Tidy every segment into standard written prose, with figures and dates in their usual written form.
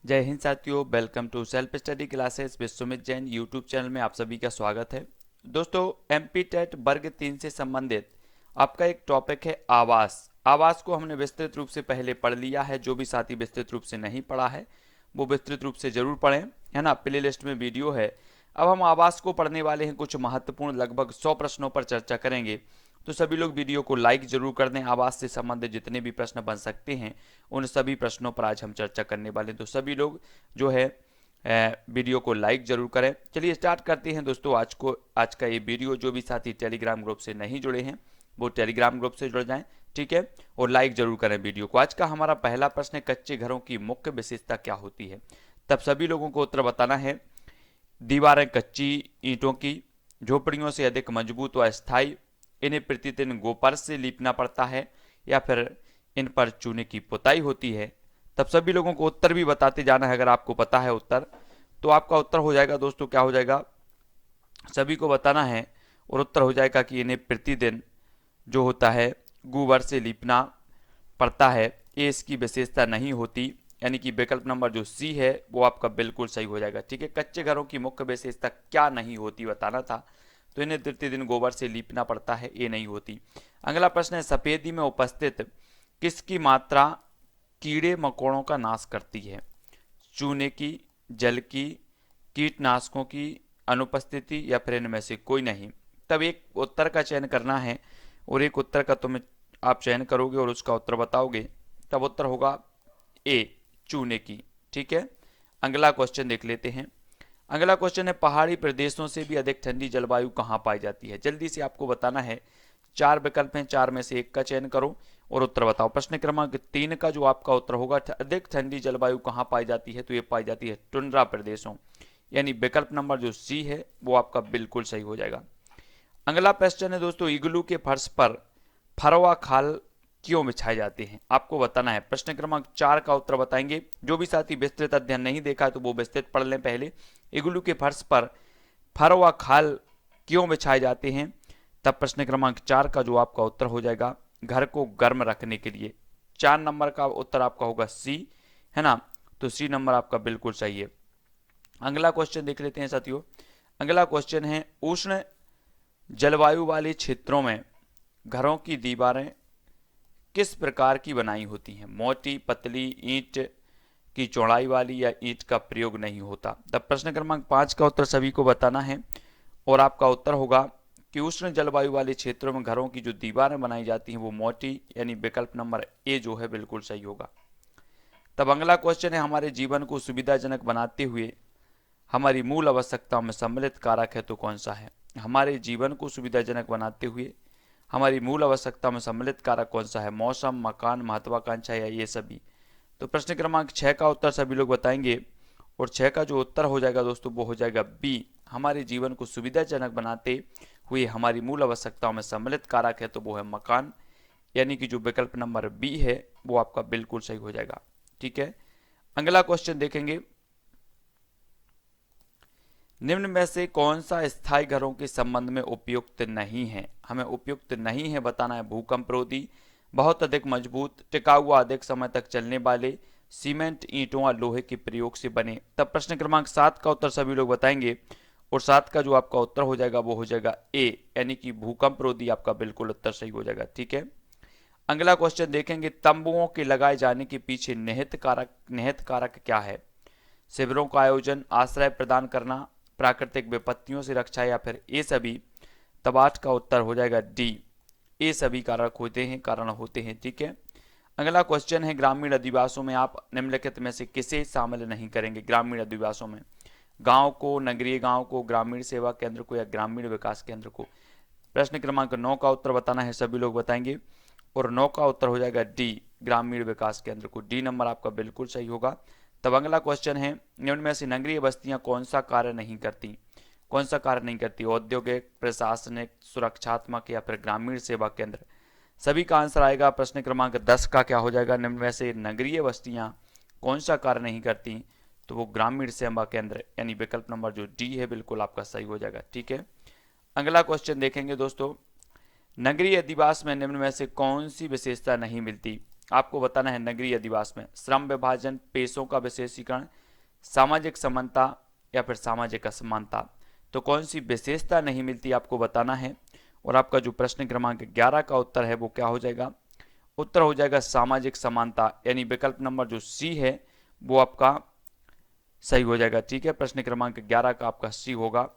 जय हिंद साथियों, welcome to self study classes with Sumit Jain YouTube channel में आप सभी का स्वागत है। दोस्तों, एमपी टेट वर्ग 3 से संबंधित आपका एक टॉपिक है आवास। आवास को हमने विस्तृत रूप से पहले पढ़ लिया है। जो भी साथी विस्तृत रूप से नहीं पढ़ा है वो विस्तृत रूप से जरूर पढ़ें, है ना। प्ले लिस्ट में वीडियो है। अब हम आवास को पढ़ने वाले हैं। कुछ महत्वपूर्ण लगभग 100 प्रश्नों पर चर्चा करेंगे, तो सभी लोग वीडियो को लाइक जरूर कर दें। आवास से संबंधित जितने भी प्रश्न बन सकते हैं उन सभी प्रश्नों पर आज हम चर्चा करने वाले हैं, तो सभी लोग जो है वीडियो को लाइक जरूर करें। चलिए स्टार्ट करते हैं दोस्तों आज का ये वीडियो। जो भी साथी टेलीग्राम ग्रुप से नहीं जुड़े हैं वो टेलीग्राम ग्रुप से जुड़ जाएं, ठीक है, और लाइक जरूर करें वीडियो को। आज का हमारा पहला प्रश्न है, कच्चे घरों की मुख्य विशेषता क्या होती है। तब सभी लोगों को उत्तर बताना है। दीवारें कच्ची ईंटों की, झोपड़ियों से अधिक मजबूत व अस्थायी, इन्हें प्रतिदिन गोबर से लीपना पड़ता है, या फिर इन पर चूने की पुताई होती है। तब सभी लोगों को उत्तर भी बताते जाना है। अगर आपको पता है उत्तर तो आपका उत्तर हो जाएगा दोस्तों, क्या हो जाएगा, सभी को बताना है। और उत्तर हो जाएगा कि इन्हें प्रतिदिन जो होता है गोबर से लीपना पड़ता है। ये इसकी विशेषता नहीं होती, यानी कि विकल्प नंबर जो सी है वो आपका बिल्कुल सही हो जाएगा, ठीक है। कच्चे घरों की मुख्य विशेषता क्या नहीं होती बताना था, तो इन्हें प्रतिदिन गोबर से लीपना पड़ता है, ये नहीं होती। अगला प्रश्न है, सफेदी में उपस्थित किसकी मात्रा कीड़े मकोड़ों का नाश करती है। चूने की, जल की, कीटनाशकों की अनुपस्थिति, या फिर इनमें से कोई नहीं। तब एक उत्तर का चयन करना है और एक उत्तर का तुम्हें आप चयन करोगे और उसका उत्तर बताओगे। तब उत्तर होगा ए, चूने की, ठीक है। अगला क्वेश्चन देख लेते हैं। अगला क्वेश्चन है, पहाड़ी प्रदेशों से भी अधिक ठंडी जलवायु कहाँ पाई जाती है। जल्दी से आपको बताना है। 4 विकल्प हैं, 4 में से एक का चयन करो और उत्तर बताओ। प्रश्न क्रमांक 3 का जो आपका उत्तर होगा, अधिक ठंडी जलवायु कहाँ पाई जाती है, तो ये पाई जाती है टुंड्रा प्रदेशों, यानी विकल्प नंबर जो सी है वो आपका बिल्कुल सही हो जाएगा। अगला क्वेश्चन है दोस्तों, इग्लू के फर्श पर फरवा खाल क्यों बिछाए जाते हैं, आपको बताना है। प्रश्न क्रमांक 4 का उत्तर बताएंगे। जो भी साथी विस्तृत अध्ययन नहीं देखा है तो वो विस्तृत पढ़ लें पहले। इग्लू के फर्श पर फरवा खाल क्यों बिछाए जाते हैं। तब प्रश्न क्रमांक 4 का जो आपका उत्तर हो जाएगा, घर को गर्म रखने के लिए। 4 नंबर का उत्तर आपका होगा सी, है ना। तो सी नंबर आपका बिल्कुल सही है। अगला क्वेश्चन देख लेते हैं साथियों। अगला क्वेश्चन है, उष्ण जलवायु वाले क्षेत्रों में घरों की दीवारें किस प्रकार की बनाई होती हैं। मोटी, पतली, ईंट की चौड़ाई वाली, या ईंट का प्रयोग नहीं होता। तब प्रश्न क्रमांक 5 का उत्तर सभी को बताना है और आपका उत्तर होगा कि उष्ण जलवायु वाले क्षेत्रों में घरों की जो दीवारें बनाई जाती हैं वो मोटी, यानी विकल्प नंबर ए जो है बिल्कुल सही होगा। तब अगला क्वेश्चन है, हमारे जीवन को सुविधाजनक बनाते हुए हमारी मूल आवश्यकताओं में सम्मिलित कारक है तो कौन सा है। हमारे जीवन को सुविधाजनक बनाते हुए हमारी मूल आवश्यकताओं में सम्मिलित कारक कौन सा है। मौसम, मकान, महत्वाकांक्षा, या ये सभी। तो प्रश्न क्रमांक 6 का उत्तर सभी लोग बताएंगे और 6 का जो उत्तर हो जाएगा दोस्तों वो हो जाएगा बी। हमारे जीवन को सुविधाजनक बनाते हुए हमारी मूल आवश्यकताओं में सम्मिलित कारक है तो वो है मकान, यानी कि जो विकल्प नंबर बी है वो आपका बिल्कुल सही हो जाएगा, ठीक है। अगला क्वेश्चन देखेंगे, निम्न में से कौन सा स्थायी घरों के संबंध में उपयुक्त नहीं है। हमें उपयुक्त नहीं है बताना है। भूकंप रोधी, बहुत अधिक मजबूत, टिकाऊ व अधिक समय तक चलने वाले, सीमेंट, ईंटों और लोहे के प्रयोग से बने। तब प्रश्न क्रमांक 7 का उत्तर सभी लोग बताएंगे और 7 का जो आपका उत्तर हो जाएगा वो हो जाएगा ए, यानी कि भूकंप रोधी आपका बिल्कुल उत्तर सही हो जाएगा, ठीक है। अगला क्वेश्चन देखेंगे, तंबुओं के लगाए जाने के पीछे निहित कारक क्या है। शिविरों का आयोजन, आश्रय प्रदान करना, प्राकृतिक विपत्तियों से रक्षा, या फिर ये सभी। तब 8 का उत्तर हो जाएगा डी, ये सभी कारक होते हैं, कारण होते हैं, ठीक है। अगला क्वेश्चन है, ग्रामीण अधिवासों में आप निम्नलिखित में से किसे शामिल नहीं करेंगे। ग्रामीण अधिवासों में गांव को, नगरीय गांव को, ग्रामीण सेवा केंद्र को, या ग्रामीण विकास केंद्र को। प्रश्न क्रमांक 9 का उत्तर बताना है, सभी लोग बताएंगे और 9 का उत्तर हो जाएगा डी, ग्रामीण विकास केंद्र को। डी नंबर आपका बिल्कुल सही होगा। तब अगला क्वेश्चन है, निम्न में से नगरीय बस्तियां कौन सा कार्य नहीं करती। कौन सा कार्य नहीं करती, औद्योगिक, प्रशासनिक, सुरक्षात्मक, या फिर ग्रामीण सेवा केंद्र। सभी का आंसर आएगा। प्रश्न क्रमांक 10 का क्या हो जाएगा, निम्न में से नगरीय बस्तियां कौन सा कार्य नहीं करती, तो वो ग्रामीण सेवा केंद्र, यानी विकल्प नंबर जो डी है बिल्कुल आपका सही हो जाएगा, ठीक है। अगला क्वेश्चन देखेंगे दोस्तों, नगरीय अधिवास में निम्न में से कौन सी विशेषता नहीं मिलती। आपको बताना है नगरीय अधिवास में श्रम विभाजन, पेशों का विशेषीकरण, सामाजिक समानता या फिर सामाजिक असमानता। तो कौन सी विशेषता नहीं मिलती आपको बताना है। और आपका जो प्रश्न क्रमांक 11 का उत्तर है वो क्या हो जाएगा, उत्तर हो जाएगा सामाजिक समानता, यानी विकल्प नंबर जो सी है वो आपका सही हो जाएगा। ठीक है, प्रश्न क्रमांक 11 का आपका सी होगा।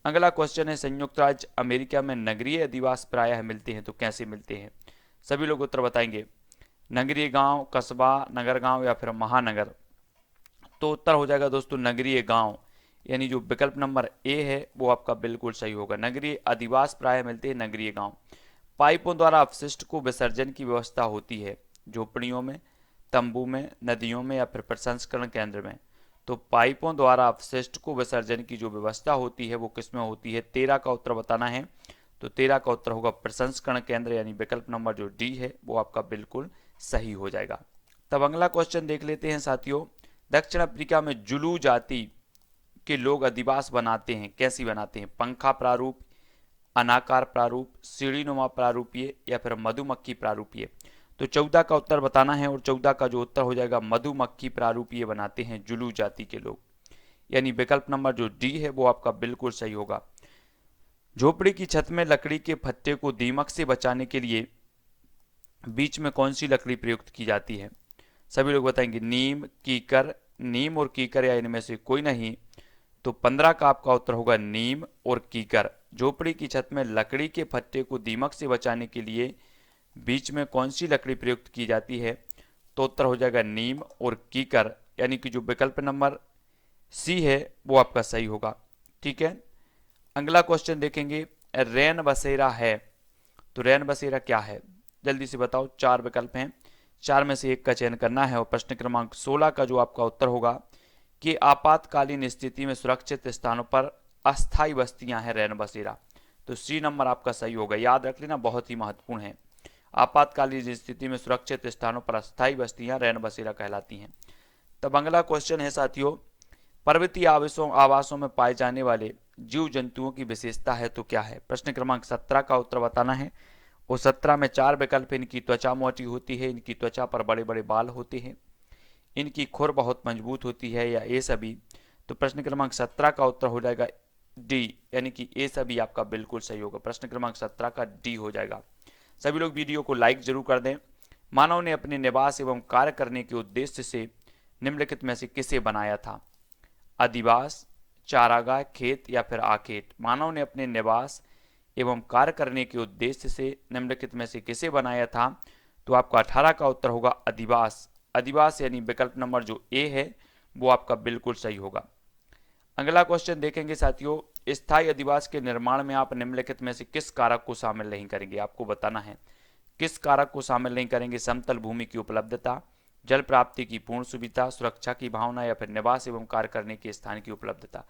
अगला क्वेश्चन है संयुक्त राज्य अमेरिका में नगरीय अधिवास प्रायः मिलते हैं तो कैसे मिलते हैं। सभी लोग उत्तर बताएंगे, नगरीय गांव, कस्बा, नगर गांव या फिर महानगर। तो उत्तर हो जाएगा दोस्तों नगरीय गांव, यानी जो विकल्प नंबर ए है वो आपका बिल्कुल सही होगा। नगरीय अधिवास प्रायः मिलते हैं नगरीय गांव। पाइपों द्वारा अपशिष्ट को विसर्जन की व्यवस्था होती है झोपड़ियों में, तंबू में, नदियों में या फिर प्रसंस्करण केंद्र में। तो पाइपों द्वारा अपशिष्ट को विसर्जन की जो व्यवस्था होती है वो किसमें होती है। 13 का उत्तर बताना है। तो 13 का उत्तर होगा प्रसंस्करण केंद्र, यानी विकल्प नंबर जो डी है वो आपका बिल्कुल सही हो जाएगा। तब अगला क्वेश्चन देख लेते हैं साथियों। दक्षिण अफ्रीका में जुलू जाति के लोग अधिवास बनाते हैं, कैसी बनाते हैं। पंखा प्रारूप, अनाकार प्रारूप, सीढ़ीनुमा प्रारूपीय या फिर मधुमक्खी प्रारूपीय। तो 14 का उत्तर बताना है और 14 का जो उत्तर हो जाएगा मधुमक्खी प्रारूपीय बनाते हैं जुलू जाति के लोग, यानी विकल्प नंबर जो डी है वो आपका बिल्कुल सही होगा। झोपड़ी की छत में लकड़ी के फत्ते को दीमक से बचाने के लिए बीच में कौन सी लकड़ी प्रयुक्त की जाती है। सभी लोग बताएंगे नीम, कीकर, नीम और कीकर या इनमें से कोई नहीं। तो 15 का आपका उत्तर होगा नीम और कीकर। झोपड़ी की छत में लकड़ी के फट्टे को दीमक से बचाने के लिए बीच में कौन सी लकड़ी प्रयुक्त की जाती है। तो उत्तर हो जाएगा नीम और कीकर, यानी कि जो विकल्प नंबर सी है वो आपका सही होगा। ठीक है, अगला क्वेश्चन देखेंगे। रैन बसेरा है, तो रैन बसेरा क्या है, जल्दी से बताओ। 4 विकल्प हैं, 4 में से एक का चयन करना है। और प्रश्न क्रमांक 16 का जो आपका उत्तर होगा कि आपातकालीन स्थिति में सुरक्षित स्थानों पर अस्थायी बस्तियां हैं रैन बसेरा। तो सी नंबर आपका सही होगा, याद रख लेना, बहुत ही महत्वपूर्ण है। आपातकालीन स्थिति में सुरक्षित स्थानों पर अस्थायी बस्तियां रैन बसेरा कहलाती हैं। तब अगला क्वेश्चन है साथियों, पर्वतीय आवासों में पाए जाने वाले जीव जंतुओं की विशेषता है तो क्या है। प्रश्न क्रमांक 17 का उत्तर बताना है। और 17 में 4 विकल्प। इनकी त्वचा मोटी होती है, इनकी त्वचा पर बड़े बड़े बाल होते हैं, इनकी खुर बहुत मजबूत होती है, या ए सभी। तो प्रश्न क्रमांक 17 का उत्तर हो जाएगा डी, यानी कि ए सभी आपका बिल्कुल सही होगा। प्रश्न क्रमांक 17 का डी हो जाएगा। सभी लोग वीडियो को लाइक जरूर कर दें। मानव ने अपने निवास एवं कार्य करने के उद्देश्य से निम्नलिखित में से किसे बनाया था। अधिवास, चारागाह, खेत या फिर आखेट। मानव ने अपने निवास एवं कार्य करने के उद्देश्य से निम्नलिखित में से किसे बनाया था। तो आपका 18 का उत्तर होगा अधिवास। अधिवास यानी विकल्प नंबर जो ए है वो आपका बिल्कुल सही होगा। अगला क्वेश्चन देखेंगे साथियों, स्थायी अधिवास के निर्माण में आप निम्नलिखित में से किस कारक को शामिल नहीं करेंगे। आपको बताना है किस कारक को शामिल नहीं करेंगे। समतल भूमि की उपलब्धता, जल प्राप्ति की पूर्ण सुविधा, सुरक्षा की भावना या फिर निवास एवं कार्य करने के स्थान की उपलब्धता।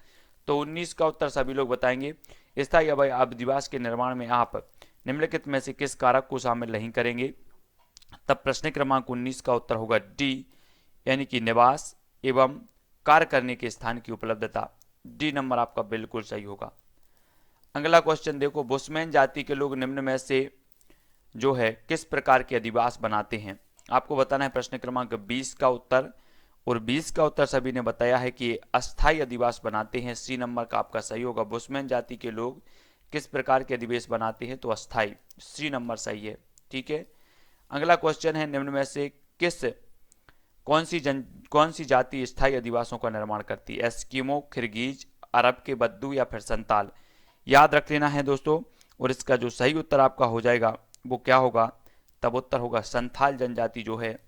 तो 19 का उत्तर सभी लोग बताएंगे। स्थायी अधिवास के निर्माण में आप निम्नलिखित में से किस कारक को शामिल नहीं करेंगे। तब प्रश्न क्रमांक 19 का उत्तर होगा डी, यानी कि निवास एवं कार्य करने के स्थान की उपलब्धता। डी नंबर आपका बिल्कुल सही होगा। अगला क्वेश्चन देखो, बुशमैन जाति के लोग निम्न में से जो है किस प्रकार के अधिवास बनाते हैं। आपको बताना है प्रश्न क्रमांक 20 का उत्तर। और 20 का उत्तर सभी ने बताया है कि अस्थायी अधिवास बनाते हैं। सी नंबर का आपका सही होगा। बुशमैन जाति के लोग किस प्रकार के अधिवास बनाते हैं, तो अस्थायी। सी नंबर सही है। ठीक है, अगला क्वेश्चन है निम्न में से कौन सी जाति स्थायी अधिवासों का निर्माण करती है। एस्किमो, किर्गिज, अरब के बद्दू या फिर संताल। याद रख लेना है दोस्तों। और इसका जो सही उत्तर आपका हो जाएगा वो क्या होगा, तब उत्तर होगा संथाल जनजाति जो है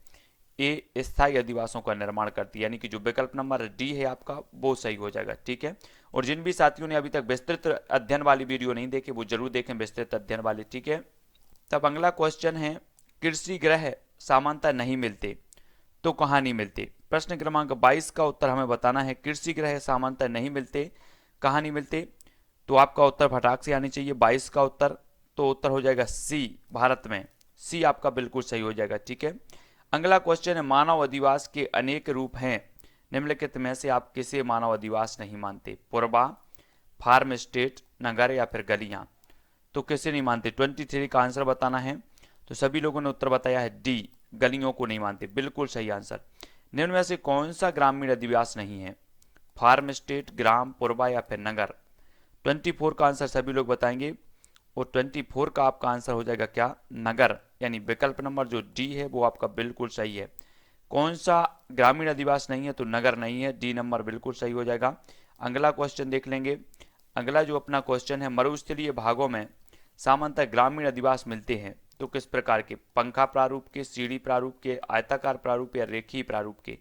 ए स्थायी अधिवासों का निर्माण करती है, यानी कि जो विकल्प नंबर डी है आपका वो सही हो जाएगा। ठीक है, और जिन भी साथियों ने अभी तक विस्तृत अध्ययन वाली वीडियो नहीं देखे वो जरूर देखें विस्तृत अध्ययन वाली। ठीक है, तब अगला क्वेश्चन है, कृषि गृह सामान्यतः नहीं मिलते तो कहाँ नहीं मिलते। प्रश्न क्रमांक 22 का उत्तर हमें बताना है। कृषि गृह सामान्यतः नहीं मिलते, कहाँ नहीं मिलते। तो आपका उत्तर फटाक से आनी चाहिए 22 का उत्तर। तो उत्तर हो जाएगा सी, भारत में। सी आपका बिल्कुल सही हो जाएगा। ठीक है, अगला क्वेश्चन है, मानव अधिवास के अनेक रूप हैं, निम्नलिखित में से आप किसे मानव अधिवास नहीं मानते। पुरबा, फार्म स्टेट, नगर या फिर गलियां। तो किसे नहीं मानते। 23 का आंसर बताना है। तो सभी लोगों ने उत्तर बताया है डी, गलियों को नहीं मानते, बिल्कुल सही आंसर। निम्न में से कौन सा ग्रामीण अधिवास नहीं है? फार्म स्टेट, ग्राम, पुरबा या फिर नगर। 24 का आंसर सभी लोग बताएंगे और 24 का आपका आंसर हो जाएगा क्या? नगर, यानी विकल्प नंबर जो डी है वो आपका बिल्कुल सही है। कौन सा ग्रामीण अधिवास नहीं है? तो नगर नहीं है, डी नंबर बिल्कुल सही हो जाएगा। अगला क्वेश्चन देख लेंगे। अगला जो अपना क्वेश्चन है, मरुस्थलीय भागों में सामान्यतः ग्रामीण अधिवास मिलते हैं तो किस प्रकार के? पंखा प्रारूप के, सीढ़ी प्रारूप के, आयताकार प्रारूप या रेखीय प्रारूप के।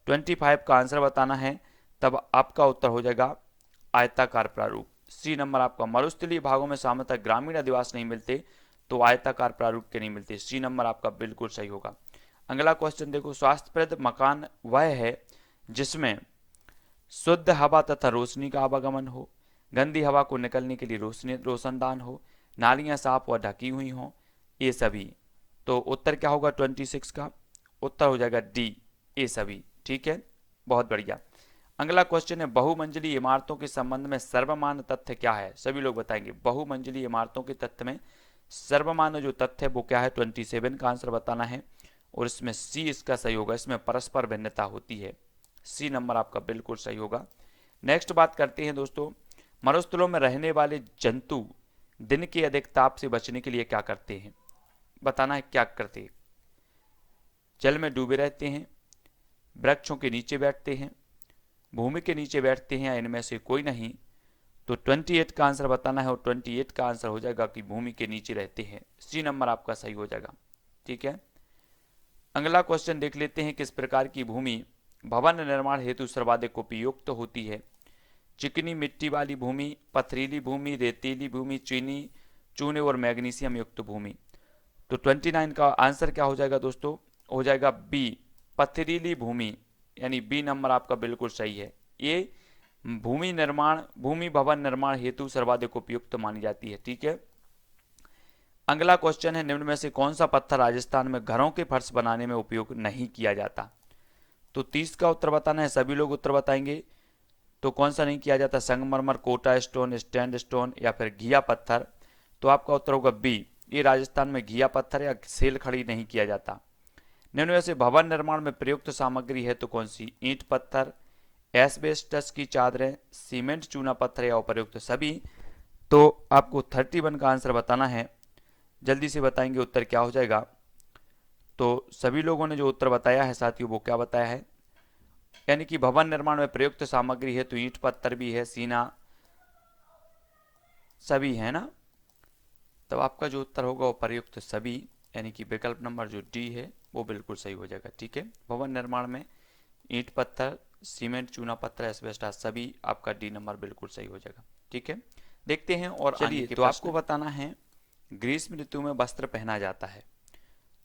25 का आंसर बताना है, तब आपका उत्तर हो जाएगा आयताकार प्रारूप, सी नंबर आपका। मरुस्थलीय भागों में सामान्यतः ग्रामीण अधिवास नहीं मिलते तो आयताकार प्रारूप के नहीं मिलते, सी नंबर आपका बिल्कुल सही होगा। अगला क्वेश्चन देखो, स्वास्थ्यप्रद मकान वह है जिसमें शुद्ध हवा तथा रोशनी का आवागमन हो, गंदी हवा को निकलने के लिए रोशनदान हो, नालियां साफ व ढकी हुई हों, ये सभी। तो उत्तर क्या होगा 26 का? उत्तर हो जाएगा डी, ये सभी। ठीक है, बहुत बढ़िया। अगला क्वेश्चन है, बहुमंजिली इमारतों के संबंध में सर्वमान्य तथ्य क्या है? सभी लोग बताएंगे। बहुमंजिली इमारतों के तथ्य में सर्वमान्य जो तथ्य है वो क्या है? 27 का आंसर बताना है और इसमें सी इसका सही होगा, इसमें परस्पर भिन्नता होती है, सी नंबर आपका बिल्कुल सही होगा। नेक्स्ट बात करते हैं दोस्तों, मरुस्थलों में रहने वाले जंतु दिन के अधिक ताप से बचने के लिए क्या करते हैं? बताना है क्या करते हैं। जल में डूबे रहते हैं, वृक्षों के नीचे बैठते हैं, भूमि के नीचे बैठते हैं या इनमें से कोई नहीं। तो 28 का आंसर बताना है और 28 का आंसर हो जाएगा कि भूमि के नीचे रहते हैं, सी नंबर आपका सही हो जाएगा। ठीक है, अगला क्वेश्चन देख लेते हैं, किस प्रकार की भूमि भवन निर्माण हेतु सर्वाधिक उपयुक्त होती है? चिकनी मिट्टी वाली भूमि, पथरीली भूमि, रेतीली भूमि, चीनी चूने और मैग्नीशियम युक्त भूमि। तो 29 का आंसर क्या हो जाएगा दोस्तों? हो जाएगा बी, पथरीली भूमि, यानी बी नंबर आपका बिल्कुल सही है। ये भूमि भवन निर्माण हेतु सर्वाधिक उपयुक्त मानी जाती है। ठीक है, अगला क्वेश्चन है, निम्न में से कौन सा पत्थर राजस्थान में घरों के फर्श बनाने में उपयोग नहीं किया जाता? तो 30 का उत्तर बताना है, सभी लोग उत्तर बताएंगे। तो कौन सा नहीं किया जाता? संगमरमर, कोटा स्टोन, स्टैंड स्टोन या फिर घिया पत्थर। तो आपका उत्तर होगा बी, ये राजस्थान में घिया पत्थर या सेल खड़ी नहीं किया जाता। निम्न में से भवन निर्माण में प्रयुक्त सामग्री है तो कौन सी? ईंट पत्थर, एस्बेस्टस की चादरें, सीमेंट चूना पत्थर या उपर्युक्त सभी। तो आपको 31 का आंसर बताना है, जल्दी से बताएंगे उत्तर क्या हो जाएगा। तो सभी लोगों ने जो उत्तर बताया है साथियों वो क्या बताया है, यानी कि भवन निर्माण में प्रयुक्त सामग्री है तो ईंट पत्थर भी है, सीना सभी है ना। तब आपका जो उत्तर होगा वो प्रयुक्त सभी, यानी कि विकल्प नंबर जो डी है वो बिल्कुल सही हो जाएगा। ठीक है, भवन निर्माण में ईंट पत्थर, सीमेंट चूना पत्थर, एस्बेस्टस सभी, आपका डी नंबर बिल्कुल सही हो जाएगा। ठीक है, देखते हैं और चलिए। तो आपको बताना है, ग्रीष्म ऋतु में वस्त्र पहना जाता है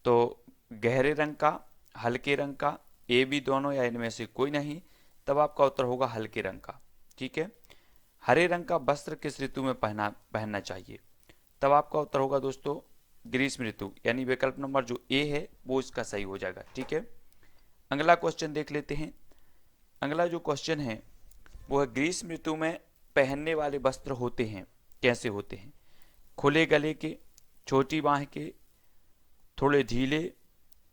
तो गहरे रंग का, हल्के रंग का, ए बी दोनों या इनमें से कोई नहीं। तब आपका उत्तर होगा हल्के रंग का। ठीक है, हरे रंग का वस्त्र किस ऋतु में पहनना चाहिए? तब आपका उत्तर होगा दोस्तों ग्रीष्म ऋतु, यानी विकल्प नंबर जो ए है वो इसका सही हो जाएगा। ठीक है, अगला क्वेश्चन देख लेते हैं। अगला जो क्वेश्चन है वो है, ग्रीष्म ऋतु में पहनने वाले वस्त्र होते हैं कैसे होते हैं? खुले गले के, छोटी बाह के, थोड़े ढीले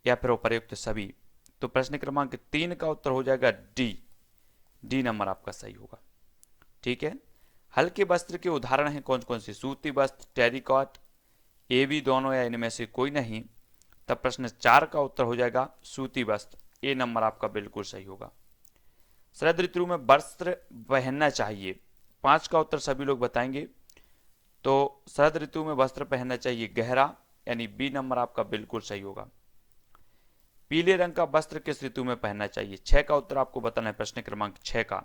या फिर उपर्युक्त सभी। तो प्रश्न क्रमांक 3 का उत्तर हो जाएगा डी, डी नंबर आपका सही होगा। ठीक है, हल्के वस्त्र के उदाहरण हैं कौन कौन से? सूती वस्त्र, टेरिकॉट, ए बी दोनों या इनमें से कोई नहीं। तब प्रश्न 4 का उत्तर हो जाएगा सूती वस्त्र, ए नंबर आपका बिल्कुल सही होगा। शरद ऋतु में वस्त्र पहनना चाहिए, 5 का उत्तर सभी लोग बताएंगे। तो शरद ऋतु में वस्त्र पहनना चाहिए गहरा, यानी बी नंबर आपका बिल्कुल सही होगा। पीले रंग का वस्त्र किस ऋतु में पहनना चाहिए? 6 का उत्तर आपको बताना है, प्रश्न क्रमांक 6 का।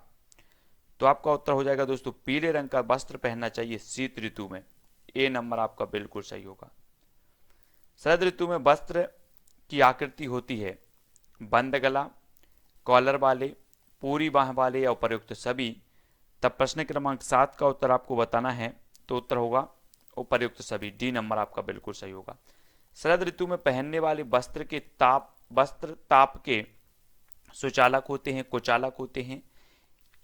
तो आपका उत्तर हो जाएगा दोस्तों, पीले रंग का वस्त्र पहनना चाहिए शीत ऋतु में, ए नंबर आपका बिल्कुल सही होगा। शरद ऋतु में वस्त्र की आकृति होती है बंद गला, कॉलर वाले, पूरी बाह वाले या उपर्युक्त सभी। तब प्रश्न क्रमांक 7 का उत्तर आपको बताना है, तो उत्तर होगा उपर्युक्त सभी, डी नंबर आपका बिल्कुल सही होगा। शरद ऋतु में पहनने वाले वस्त्र ताप के सुचालक होते हैं, कुचालक होते हैं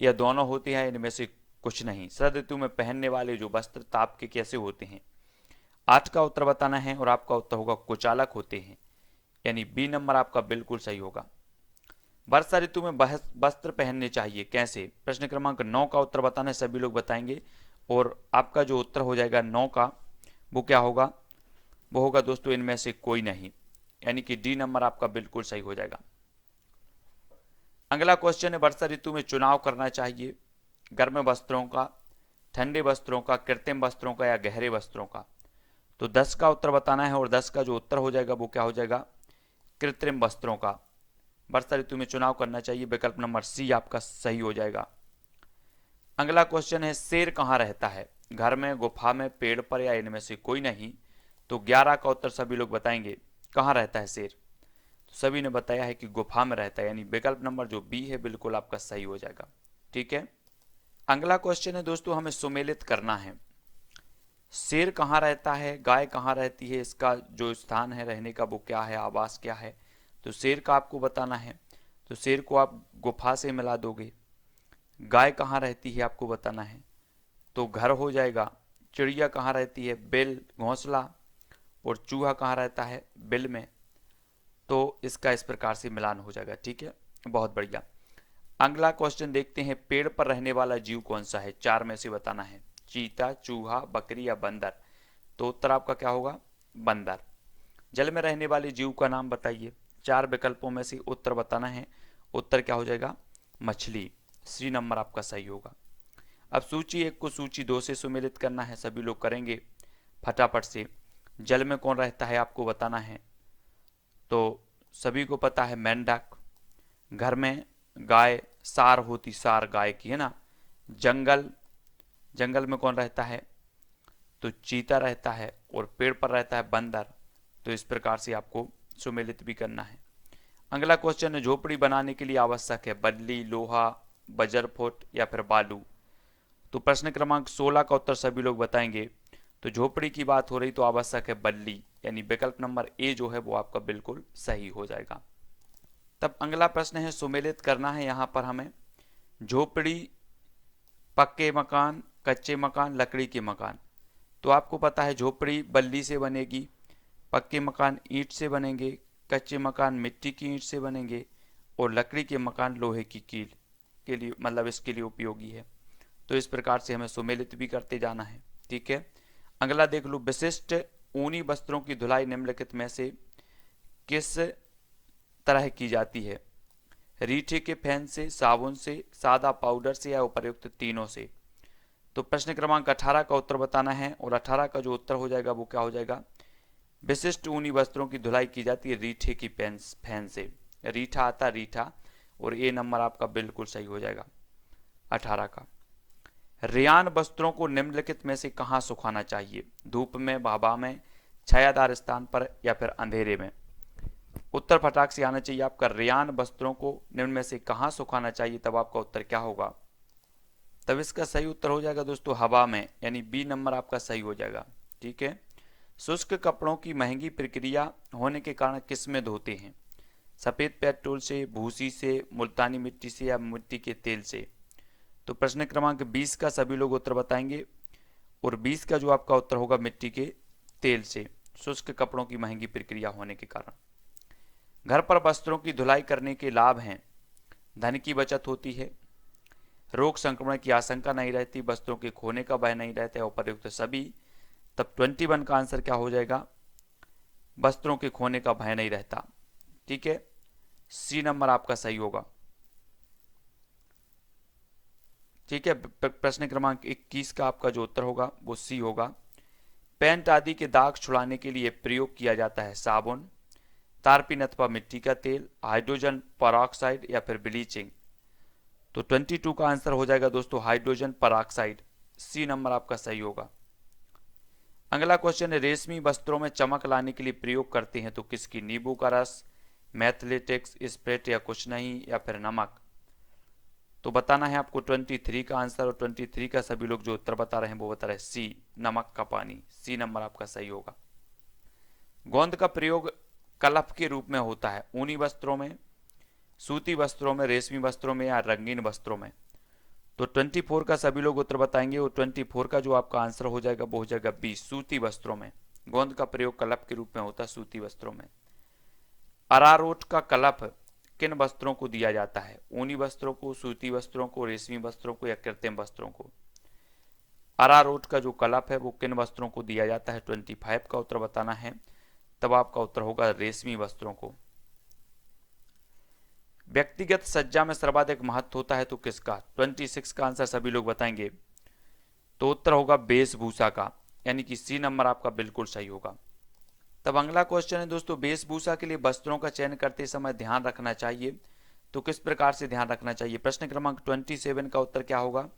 या दोनों होते हैं, इनमें से कुछ नहीं। शरद ऋतु में पहनने वाले जो वस्त्र ताप के कैसे होते हैं? 8 का उत्तर बताना है और आपका उत्तर होगा कुचालक होते हैं, यानी बी नंबर आपका बिल्कुल सही होगा। वर्षा ऋतु में वस्त्र पहनने चाहिए कैसे? प्रश्न क्रमांक 9 का उत्तर बताना है, सभी लोग बताएंगे। और आपका जो उत्तर हो जाएगा 9 का, वो क्या होगा? वो होगा दोस्तों इनमें से कोई नहीं, यानी कि डी नंबर आपका बिल्कुल सही हो जाएगा। अगला क्वेश्चन है, वर्षा ऋतु में चुनाव करना चाहिए गर्म वस्त्रों का, ठंडे वस्त्रों का, कृत्रिम वस्त्रों का या गहरे वस्त्रों का? तो 10 का उत्तर बताना है, और 10 का जो उत्तर हो जाएगा वो क्या हो जाएगा? कृत्रिम वस्त्रों का वर्षा ऋतु में चुनाव करना चाहिए, विकल्प नंबर सी आपका सही हो जाएगा। अगला क्वेश्चन है, शेर कहाँ रहता है? घर में, गुफा में, पेड़ पर या इनमें से कोई नहीं? तो 11 का उत्तर सभी लोग बताएंगे, कहाँ रहता है शेर? तो सभी ने बताया है कि गुफा में रहता है, यानी विकल्प नंबर जो बी है बिल्कुल आपका सही हो जाएगा। ठीक है। अगला क्वेश्चन है दोस्तों, हमें सुमेलित करना है। शेर कहाँ रहता है, गाय कहाँ रहती है, इसका जो स्थान है रहने का वो क्या है, आवास क्या है? तो शेर का आपको बताना है, तो शेर को आप गुफा से मिला दोगे। गाय कहाँ रहती है आपको बताना है, तो घर हो जाएगा। चिड़िया कहाँ रहती है, बिल, घोंसला। और चूहा कहाँ रहता है, बिल में। तो इसका इस प्रकार से मिलान हो जाएगा। ठीक है, बहुत बढ़िया। अगला क्वेश्चन देखते हैं, पेड़ पर रहने वाला जीव कौन सा है? 4 में से बताना है, चीता, चूहा, बकरी या बंदर? तो उत्तर आपका क्या होगा? बंदर। जल में रहने वाले जीव का नाम बताइए। 4 विकल्पों में से उत्तर बताना है, उत्तर क्या हो जाएगा? मछली। सी नंबर आपका सही होगा। अब सूची 1 को सूची 2 से सुमेलित करना है, सभी लोग करेंगे फटाफट से। जल में कौन रहता है आपको बताना है, तो सभी को पता है मेंढक। घर में गाय, सार होती, सार गाय की है ना। जंगल, जंगल में कौन रहता है, तो चीता रहता है। और पेड़ पर रहता है बंदर। तो इस प्रकार से आपको सुमेलित भी करना है। अगला क्वेश्चन है, झोपड़ी बनाने के लिए आवश्यक है बल्ली, लोहा, बजरफुट या फिर बालू? तो प्रश्न क्रमांक 16 का उत्तर सभी लोग बताएंगे। तो झोपड़ी की बात हो रही तो आवश्यक है बल्ली, यानी विकल्प नंबर ए जो है वो आपका बिल्कुल सही हो जाएगा। तब अगला प्रश्न है, सुमेलित करना है यहाँ पर हमें। झोपड़ी, पक्के मकान, कच्चे मकान, लकड़ी के मकान। तो आपको पता है झोपड़ी बल्ली से बनेगी, पक्के मकान ईंट से बनेंगे, कच्चे मकान मिट्टी की ईंट से बनेंगे, और लकड़ी के मकान लोहे की कील के लिए, मतलब इसके लिए उपयोगी है। तो इस प्रकार से हमें सुमेलित भी करते जाना है। ठीक है। अगला देख लो, विशिष्ट ऊनी वस्त्रों की धुलाई निम्नलिखित में से किस तरह की जाती है? रीठे के फैन से, साबुन से, सादा पाउडर से या उपर्युक्त तीनों से? तो प्रश्न क्रमांक 18 का उत्तर बताना है, और 18 का जो उत्तर हो जाएगा वो क्या हो जाएगा? विशिष्ट ऊनी वस्त्रों की धुलाई की जाती है रीठे की फैन से। रीठा आता, रीठा। और ए नंबर आपका बिल्कुल सही हो जाएगा 18 का। रेयान वस्त्रों को निम्नलिखित में से कहाँ सुखाना चाहिए? धूप में, हवा में, छायादार स्थान पर या फिर अंधेरे में? उत्तर फटाक से आना चाहिए आपका। रेयान वस्त्रों को निम्न में से कहाँ सुखाना चाहिए, तब आपका उत्तर क्या होगा? तब इसका सही उत्तर हो जाएगा दोस्तों हवा में, यानी बी नंबर आपका सही हो जाएगा। ठीक है। शुष्क कपड़ों की महंगी प्रक्रिया होने के कारण किस में धोते हैं? सफ़ेद पेट्रोल से, भूसी से, मुल्तानी मिट्टी से या मिट्टी के तेल से? तो प्रश्न क्रमांक 20 का सभी लोग उत्तर बताएंगे, और 20 का जो आपका उत्तर होगा मिट्टी के तेल से, शुष्क कपड़ों की महंगी प्रक्रिया होने के कारण। घर पर वस्त्रों की धुलाई करने के लाभ हैं, धन की बचत होती है, रोग संक्रमण की आशंका नहीं रहती, वस्त्रों के खोने का भय नहीं रहता है, उपर्युक्त सभी। तब 21 का आंसर क्या हो जाएगा? वस्त्रों के खोने का भय नहीं रहता। ठीक है, सी नंबर आपका सही होगा। ठीक है। प्रश्न क्रमांक 21 का आपका जो उत्तर होगा वो सी होगा। पेंट आदि के दाग छुड़ाने के लिए प्रयोग किया जाता है साबुन, तारपीन अथवा मिट्टी का तेल, हाइड्रोजन परऑक्साइड या फिर ब्लीचिंग? तो 22 का आंसर हो जाएगा दोस्तों हाइड्रोजन परऑक्साइड। सी नंबर आपका सही होगा। अगला क्वेश्चन है, रेशमी वस्त्रों में चमक लाने के लिए प्रयोग करते हैं तो किसकी? नींबू का रस, मैथलेटिक्स, स्प्रेट या कुछ नहीं, या फिर नमक? तो बताना है आपको 23 का आंसर, और 23 का सभी लोग जो उत्तर बता रहे हैं वो बता रहे हैं सी, नमक का पानी। सी नंबर आपका सही होगा। गोंद का प्रयोग कलफ के रूप में होता है ऊनी वस्त्रों में, सूती वस्त्रों में, रेशमी वस्त्रों में या रंगीन वस्त्रों में? तो 24 का सभी लोग उत्तर बताएंगे, और 24 का जो आपका आंसर हो जाएगा वो हो जाएगा बी, सूती वस्त्रों में। गोंद का प्रयोग कलप के रूप में होता है सूती वस्त्रों में। अरारोट का कलप किन वस्त्रों को दिया जाता है? ऊनी वस्त्रों को, सूती वस्त्रों को, रेशमी वस्त्रों को या कृत्रिम वस्त्रों को? अरारोट का जो कलप है वो किन वस्त्रों को दिया जाता है? 25 का उत्तर बताना है, तब आपका उत्तर होगा रेशमी वस्त्रों को। व्यक्तिगत सज्जा में सर्वाधिक महत्व होता है तो किसका? 26 का आंसर सभी लोग बताएंगे, तो उत्तर होगा वेशभूषा का, यानी कि सी नंबर आपका बिल्कुल सही होगा। तब अगला क्वेश्चन है दोस्तों, वेशभूषा के लिए वस्त्रों का चयन करते समय ध्यान रखना चाहिए, तो किस प्रकार से ध्यान रखना चाहिए? प्रश्न क्रमांक 27 का उत्तर क्या होगा?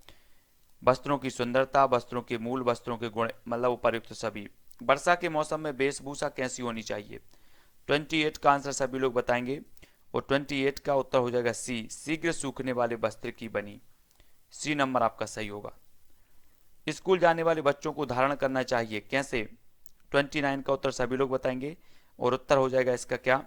वस्त्रों की सुंदरता, वस्त्रों के मूल, वस्त्रों के गुण, मतलब उपर्युक्त सभी। वर्षा के मौसम में वेशभूषा कैसी होनी चाहिए? 28 का आंसर सभी लोग बताएंगे, और 28 का उत्तर हो जाएगा सी, शीघ्र सूखने वाले वस्त्र की बनी। सी नंबर आपका सही होगा। स्कूल जाने वाले बच्चों को धारण करना चाहिए कैसे? 29 का उत्तर सभी लोग बताएंगे, और उत्तर हो जाएगा इसका क्या?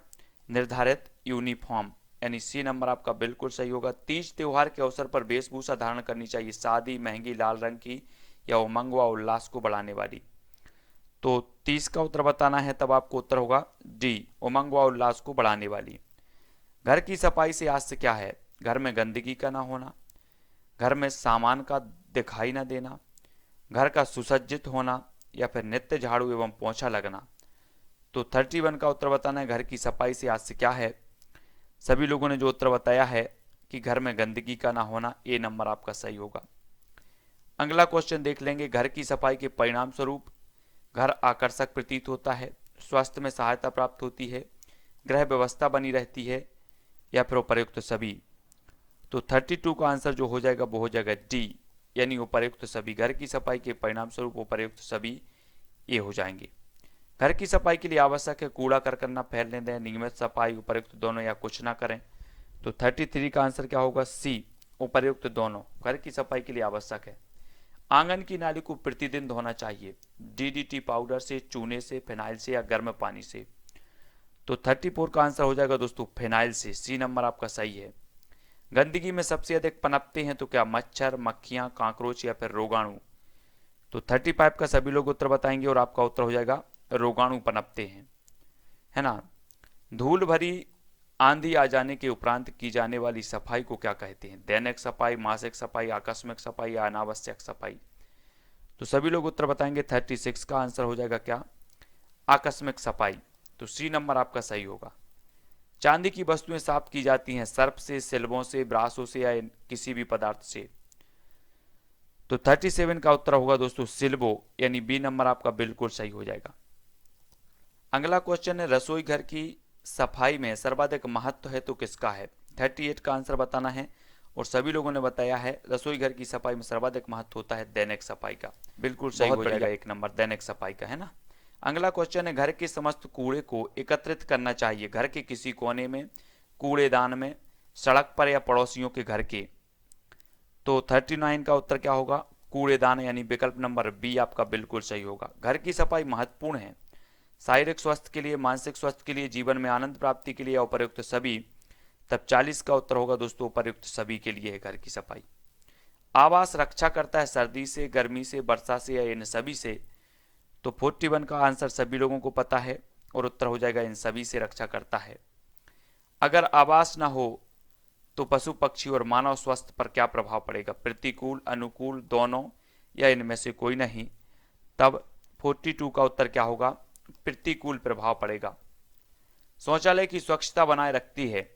निर्धारित यूनिफॉर्म, यानी सी नंबर आपका बिल्कुल सही होगा। तीज त्योहार के अवसर पर वेशभूषा धारण करनी चाहिए सादी, महंगी, लाल रंग की या उमंग व उल्लास को बढ़ाने वाली? तो 30 का उत्तर बताना है, तब आपको उत्तर होगा डी, उमंग व उल्लास को बढ़ाने वाली। घर की सफाई से आशय क्या है? घर में गंदगी का ना होना, घर में सामान का दिखाई ना देना, घर का सुसज्जित होना, या फिर नित्य झाड़ू एवं पोछा लगना? तो 31 का उत्तर बताना है, घर की सफाई से आशय क्या है? सभी लोगों ने जो उत्तर बताया है कि घर में गंदगी का ना होना, ए नंबर आपका सही होगा। अगला क्वेश्चन देख लेंगे, घर की सफाई के परिणाम स्वरूप घर आकर्षक प्रतीत होता है, स्वास्थ्य में सहायता प्राप्त होती है, गृह व्यवस्था बनी रहती है, या फिर उपर्युक्त सभी? तो 32 का आंसर जो हो जाएगा वो हो जाएगा डी, यानी उपर्युक्त सभी। घर की सफाई के परिणाम स्वरूप उपर्युक्त सभी ये हो जाएंगे। घर की सफाई के लिए आवश्यक है कूड़ा करकट न फैलने दें, नियमित सफाई, उपर्युक्त दोनों या कुछ ना करें? तो 33 का आंसर क्या होगा? सी, उपर्युक्त दोनों घर की सफाई के लिए आवश्यक है। आंगन की नाली को प्रतिदिन धोना चाहिए, डीडीटी पाउडर से, चूने से, फिनाइल से या गर्म पानी से? तो 34 का आंसर हो जाएगा दोस्तों फिनाइल से, सी नंबर आपका सही है। गंदगी में सबसे अधिक पनपते हैं तो क्या? मच्छर, मक्खियां, कांकरोच या फिर रोगाणु? तो 35 का सभी लोग उत्तर बताएंगे, और आपका उत्तर हो जाएगा रोगाणु पनपते हैं, है ना। धूल भरी आंधी आ जाने के उपरांत की जाने वाली सफाई को क्या कहते हैं? दैनिक सफाई, मासिक सफाई, आकस्मिक सफाई या अनावश्यक सफाई? तो सभी लोग उत्तर बताएंगे, 36 का आंसर हो जाएगा क्या? आकस्मिक सफाई। तो सी नंबर आपका सही होगा। चांदी की वस्तुएं साफ की जाती हैं सर्फ से, सिल्वों से, ब्रासों से या किसी भी पदार्थ से? तो 37 का उत्तर होगा दोस्तों सिल्वो, यानी बी नंबर आपका बिल्कुल सही हो जाएगा। अगला क्वेश्चन है, रसोई घर की सफाई में सर्वाधिक महत्व है तो किसका है? 38 का आंसर बताना है, और सभी लोगों ने बताया है रसोई घर की सफाई में सर्वाधिक महत्व होता है दैनिक सफाई का, बिल्कुल सही हो जाएगा, एक नंबर दैनिक सफाई का, है ना। अगला क्वेश्चन है, घर के समस्त कूड़े को एकत्रित करना चाहिए घर के किसी कोने में, कूड़ेदान में, सड़क पर या पड़ोसियों के घर के? तो 39 का उत्तर क्या होगा? कूड़ेदान, यानी विकल्प नंबर बी आपका बिल्कुल सही होगा। घर की सफाई महत्वपूर्ण है शारीरिक स्वास्थ्य के लिए, मानसिक स्वास्थ्य के लिए, जीवन में आनंद प्राप्ति के लिए, उपर्युक्त सभी? तब 40 का उत्तर होगा दोस्तों उपर्युक्त सभी के लिए है घर की सफाई। आवास रक्षा करता है सर्दी से, गर्मी से, वर्षा से या इन सभी से? तो 41 का आंसर सभी लोगों को पता है, और उत्तर हो जाएगा इन सभी से रक्षा करता है। अगर आवास ना हो तो पशु पक्षी और मानव स्वास्थ्य पर क्या प्रभाव पड़ेगा? प्रतिकूल, अनुकूल, दोनों या इनमें से कोई नहीं? तब 42 का उत्तर क्या होगा? प्रतिकूल प्रभाव पड़ेगा। शौचालय की स्वच्छता बनाए रखती है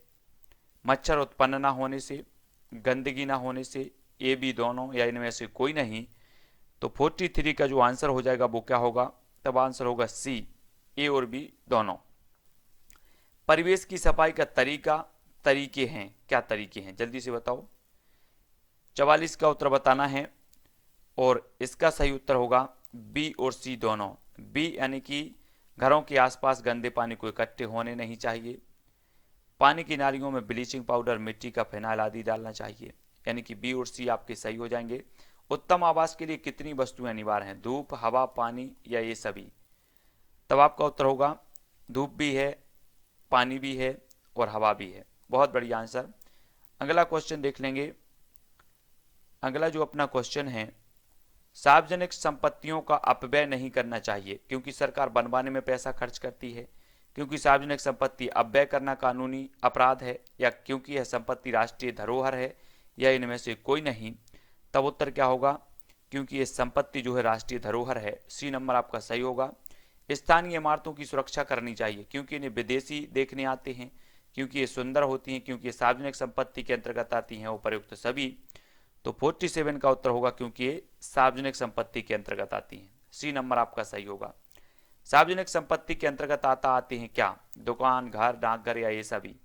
मच्छर उत्पन्न ना होने से, गंदगी ना होने से, ए बी दोनों या इनमें से कोई नहीं? तो 43 का जो आंसर हो जाएगा वो क्या होगा? तब आंसर होगा सी, ए और बी दोनों। परिवेश की सफाई का तरीके हैं, क्या तरीके हैं जल्दी से बताओ? 44 का उत्तर बताना है, और इसका सही उत्तर होगा बी और सी दोनों। बी यानी कि घरों के आसपास गंदे पानी को इकट्ठे होने नहीं चाहिए, पानी की नालियों में ब्लीचिंग पाउडर, मिट्टी का फिनाइल आदि डालना चाहिए, यानी कि बी और सी आपके सही हो जाएंगे। उत्तम आवास के लिए कितनी वस्तुएं अनिवार्य हैं? धूप, हवा, पानी या ये सभी? तब आपका उत्तर होगा धूप भी है, पानी भी है और हवा भी है। बहुत बढ़िया आंसर। अगला क्वेश्चन देख लेंगे। अगला जो अपना क्वेश्चन है, सार्वजनिक संपत्तियों का अपव्यय नहीं करना चाहिए क्योंकि सरकार बनवाने में पैसा खर्च करती है, क्योंकि सार्वजनिक संपत्ति अपव्यय करना कानूनी अपराध है, या क्योंकि यह संपत्ति राष्ट्रीय धरोहर है, या इनमें से कोई नहीं। तब उत्तर क्या होगा? क्योंकि ये संपत्ति जो है राष्ट्रीय धरोहर है। सी नंबर आपका सही होगा। स्थानीय इमारतों की सुरक्षा करनी चाहिए, क्योंकि इन्हें विदेशी देखने आते हैं, क्योंकि ये सुंदर होती हैं, क्योंकि ये सार्वजनिक संपत्ति के अंतर्गत आती हैं, उपर्युक्त सभी। तो 47 का उत्तर होगा क्योंकि ये सार्वजनिक संपत्ति के अंतर्गत आती हैं। सी नंबर आपका सही होगा। सार्वजनिक संपत्ति के अंतर्गत आते हैं क्या? दुकान, घर, डाकघर या ये सभी?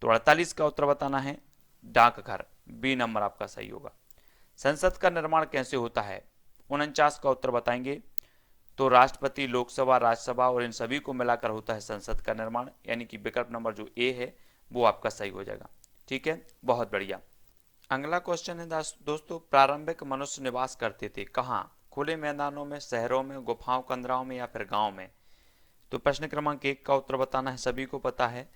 तो 48 का उत्तर बताना है डाकघर। बी नंबर आपका सही होगा। संसद का निर्माण कैसे होता है? 49 का उत्तर बताएंगे तो राष्ट्रपति, लोकसभा, राज्यसभा और इन सभी को मिलाकर होता है संसद का निर्माण, यानी कि विकल्प नंबर जो ए है वो आपका सही हो जाएगा। ठीक है, बहुत बढ़िया। अगला क्वेश्चन है दोस्तों, प्रारंभिक मनुष्य निवास करते थे कहाँ? खुले मैदानों में, शहरों में, गुफाओं, कंदराओं में या फिर गांव में? तो प्रश्न क्रमांक 1 का उत्तर बताना है। सभी को पता है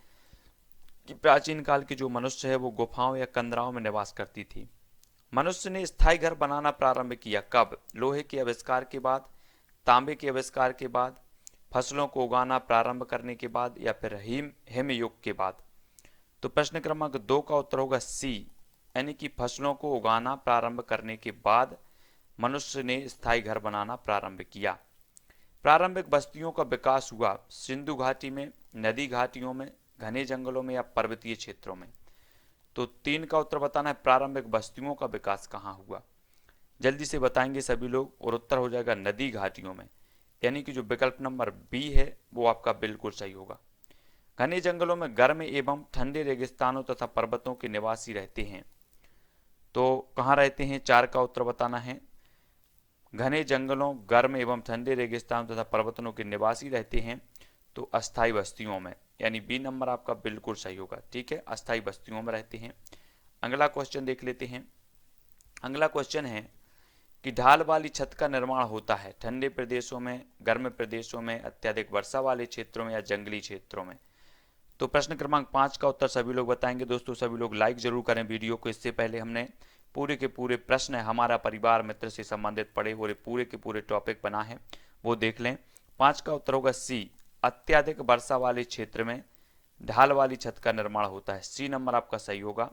कि प्राचीन काल की जो मनुष्य है वो गुफाओं या कंदराओं में निवास करती थी। मनुष्य ने स्थायी घर बनाना प्रारंभ किया कब? लोहे के आविष्कार के बाद, तांबे के आविष्कार के बाद, फसलों को उगाना प्रारंभ करने के बाद, या फिर हिम युग के बाद? तो प्रश्न क्रमांक 2 का उत्तर होगा सी, यानी कि फसलों को उगाना प्रारंभ करने के बाद मनुष्य ने स्थायी घर बनाना प्रारंभ किया। प्रारंभिक बस्तियों का विकास हुआ सिंधु घाटी में, नदी घाटियों में, घने जंगलों में या पर्वतीय क्षेत्रों में? तो 3 का उत्तर बताना है प्रारंभिक बस्तियों का विकास कहाँ हुआ? जल्दी से बताएंगे सभी लोग, और उत्तर हो जाएगा नदी घाटियों में, यानी कि जो विकल्प नंबर बी है वो आपका बिल्कुल सही होगा। घने जंगलों में गर्म एवं ठंडे रेगिस्तानों तथा पर्वतों के निवासी रहते हैं। तो कहाँ रहते हैं? 4 का उत्तर बताना है घने जंगलों, गर्म एवं ठंडे रेगिस्तानों तथा पर्वतों के निवासी रहते हैं, तो अस्थायी बस्तियों में, यानी बी नंबर आपका बिल्कुल सही होगा। ठीक है, अस्थायी बस्तियों में रहते हैं। अगला क्वेश्चन देख लेते हैं। अगला क्वेश्चन है कि ढाल वाली छत का निर्माण होता है ठंडे प्रदेशों में, गर्म प्रदेशों में, अत्यधिक वर्षा वाले क्षेत्रों में या जंगली क्षेत्रों में? तो प्रश्न क्रमांक 5 का उत्तर सभी लोग बताएंगे। दोस्तों सभी लोग लाइक जरूर करें वीडियो को। इससे पहले हमने पूरे के पूरे प्रश्न हमारा परिवार मित्र से संबंधित पढ़े और पूरे के पूरे टॉपिक बना है, वो देख लें। 5 का उत्तर होगा सी, अत्यधिक वर्षा वाले क्षेत्र में ढाल वाली छत का निर्माण होता है। सी नंबर आपका सही होगा।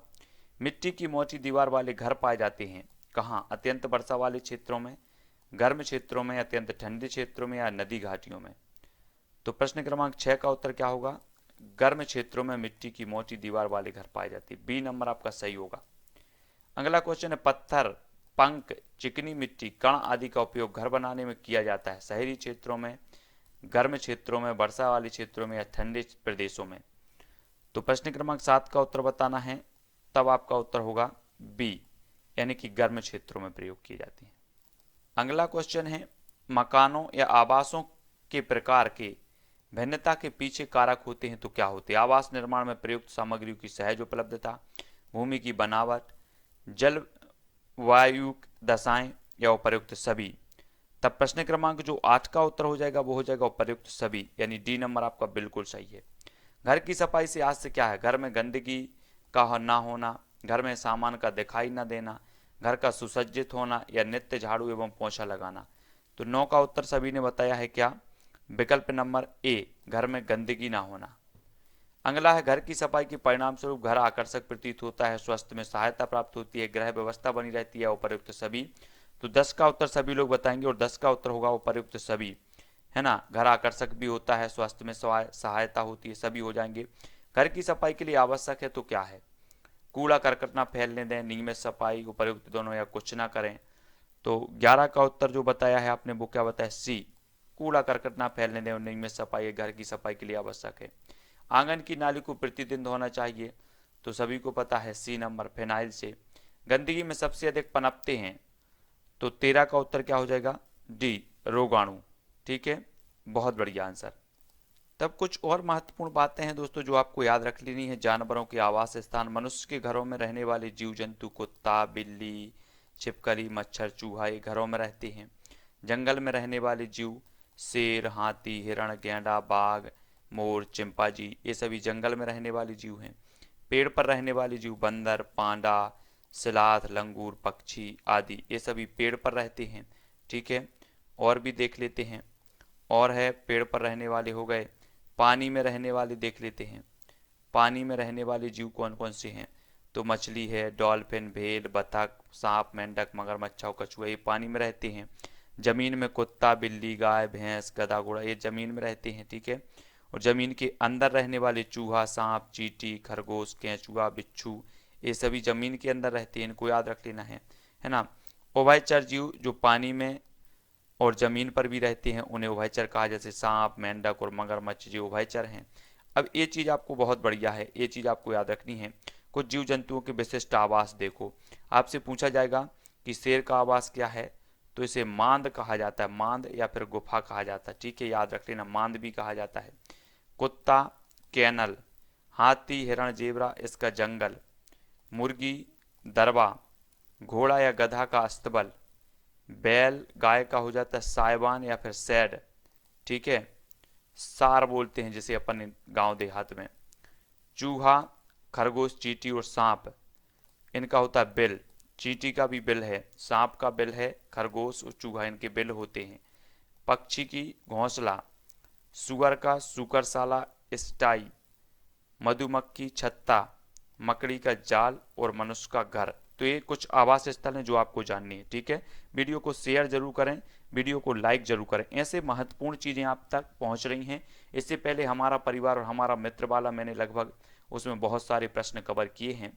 मिट्टी की मोटी दीवार वाले घर पाए जाते हैं कहाँ? अत्यंत वर्षा वाले क्षेत्रों में, गर्म क्षेत्रों में, अत्यंत ठंडे क्षेत्रों में या नदी घाटियों में? तो प्रश्न क्रमांक 6 का उत्तर क्या होगा? गर्म क्षेत्रों में मिट्टी की मोटी दीवार वाले घर पाए जाते हैं। बी नंबर आपका सही होगा। अगला क्वेश्चन है पत्थर, पंख, चिकनी मिट्टी, कण आदि का उपयोग घर बनाने में किया जाता है शहरी क्षेत्रों में, गर्म क्षेत्रों में, वर्षा वाले क्षेत्रों में या ठंडे प्रदेशों में? तो प्रश्न क्रमांक 7 का उत्तर बताना है, तब आपका उत्तर होगा बी, यानी कि गर्म क्षेत्रों में प्रयोग किए जाते हैं। अगला क्वेश्चन है मकानों या आवासों के प्रकार के भिन्नता के पीछे कारक होते हैं तो क्या होते हैं? आवास निर्माण में प्रयुक्त सामग्रियों की सहज उपलब्धता, भूमि की बनावट, जल वायु दशाएं या उपर्युक्त सभी? तब प्रश्न क्रमांक जो 8 का उत्तर हो जाएगा वो हो जाएगा उपर्युक्त सभी, यानी डी नंबर आपका बिल्कुल सही है। घर की सफाई से आज से क्या है? घर में गंदगी का ना होना, घर में सामान का दिखाई न देना, घर का सुसज्जित होना या नित्य झाड़ू एवं पोछा लगाना? तो 9 का उत्तर सभी ने बताया है क्या? विकल्प नंबर ए, घर में गंदगी ना होना। अगला है घर की सफाई के परिणाम स्वरूप घर आकर्षक प्रतीत होता है, स्वास्थ्य में सहायता प्राप्त होती है, गृह व्यवस्था बनी रहती है, उपर्युक्त सभी? तो 10 का उत्तर सभी लोग बताएंगे और 10 का उत्तर होगा उपर्युक्त सभी, है ना। घर आकर्षक भी होता है, स्वास्थ्य में सहायता होती है, सभी हो जाएंगे। घर की सफाई के लिए आवश्यक है तो क्या है? कूड़ा करकट ना फैलने दें, नियमित सफाई, उपर्युक्त दोनों या कुछ ना करें? तो 11 का उत्तर जो बताया है आपने वो क्या बताया? सी, कूड़ा करकट ना फैलने दें और नियमित सफाई घर की सफाई के लिए आवश्यक है। आंगन की नाली को प्रतिदिन धोना चाहिए, तो सभी को पता है सी नंबर, फिनाइल से। गंदगी में सबसे अधिक पनपते हैं, तो 13 का उत्तर क्या हो जाएगा? डी, रोगाणु। ठीक है, बहुत बढ़िया आंसर। तब कुछ और महत्वपूर्ण बातें हैं दोस्तों जो आपको याद रख लेनी है। जानवरों के आवास स्थान, मनुष्य के घरों में रहने वाले जीव जंतु, कुत्ता, बिल्ली, छिपकली, मच्छर, चूहा, ये घरों में रहते हैं। जंगल में रहने वाले जीव, शेर, हाथी, हिरण, गैंडा, बाघ, मोर, चिंपांजी, ये सभी जंगल में रहने वाले जीव हैं। पेड़ पर रहने वाले जीव, बंदर, पांडा, सिलाथ, लंगूर, पक्षी आदि, ये सभी पेड़ पर रहते हैं। ठीक है, और भी देख लेते हैं। और है पेड़ पर रहने वाले हो गए पानी में रहने वाले देख लेते हैं। पानी में रहने वाले जीव कौन कौन से हैं? तो मछली है, डॉल्फिन, व्हेल, बतख, सांप, मेंढक, मगरमच्छ और कछुआ, ये पानी में रहते हैं। जमीन में कुत्ता, बिल्ली, गाय, भैंस, गधा, घोड़ा, ये जमीन में रहते हैं, ठीक है। और जमीन के अंदर रहने वाले चूहा, सांप, चींटी, खरगोश, केंचुआ, बिच्छू, ये सभी जमीन के अंदर रहते हैं, इनको याद रख लेना है ना। उभयचर जीव जो पानी में और जमीन पर भी रहते हैं उन्हें उभयचर कहा, जैसे सांप, मेंढक और मगरमच्छ जो उभयचर हैं। अब ये चीज़ आपको बहुत बढ़िया है, ये चीज़ आपको याद रखनी है। कुछ जीव जंतुओं के विशिष्ट आवास देखो। आपसे पूछा जाएगा कि शेर का आवास क्या है, तो इसे मांद कहा जाता है, मांद या फिर गुफा कहा जाता है, ठीक है, याद रख लेना, मांद भी कहा जाता है। कुत्ता कैनल, हाथी, हिरण, जेबरा इसका जंगल, मुर्गी दरबा, घोड़ा या गधा का अस्तबल, बैल गाय का हो जाता है साइबान या फिर सैड, ठीक है, सार बोलते हैं जिसे अपन गांव देहात में। चूहा, खरगोश, चींटी और सांप इनका होता है बिल, चींटी का भी बिल है, सांप का बिल है, खरगोश और चूहा इनके बिल होते हैं। पक्षी की घोंसला, सुअर का सुकरशाला स्टाई, मधुमक्खी छत्ता, मकड़ी का जाल और मनुष्य का घर। तो ये कुछ आवास स्थल हैं जो आपको जाननी है, ठीक है। वीडियो को शेयर जरूर करें, वीडियो को लाइक जरूर करें, ऐसे महत्वपूर्ण चीज़ें आप तक पहुंच रही हैं। इससे पहले हमारा परिवार और हमारा मित्र वाला मैंने लगभग उसमें बहुत सारे प्रश्न कवर किए हैं,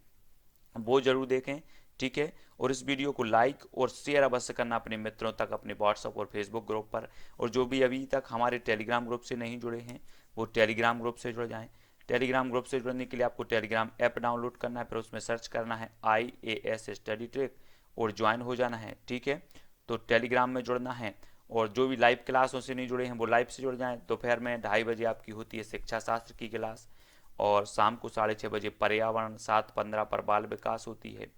वो जरूर देखें, ठीक है। और इस वीडियो को लाइक और शेयर अवश्य करना अपने मित्रों तक, अपने व्हाट्सएप और फेसबुक ग्रुप पर। और जो भी अभी तक हमारे टेलीग्राम ग्रुप से नहीं जुड़े हैं वो टेलीग्राम ग्रुप से जुड़ जाएं। टेलीग्राम ग्रुप से जुड़ने के लिए आपको टेलीग्राम ऐप डाउनलोड करना है, फिर उसमें सर्च करना है IAS स्टडी ट्रिक और ज्वाइन हो जाना है, ठीक है। तो टेलीग्राम में जुड़ना है। और जो भी लाइव क्लासों से नहीं जुड़े हैं वो लाइव से जुड़ जाएं। दोपहर में 2:30 बजे आपकी होती है शिक्षा शास्त्र की क्लास, और शाम को 6:30 बजे पर्यावरण, 7:15 पर बाल विकास होती है,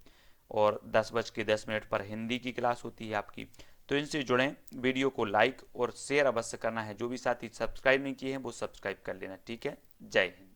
और 10:10 पर हिंदी की क्लास होती है आपकी। तो इनसे जुड़ें, वीडियो को लाइक और शेयर अवश्य करना है। जो भी साथी सब्सक्राइब नहीं किए हैं वो सब्सक्राइब कर लेना, ठीक है। जय हिंद।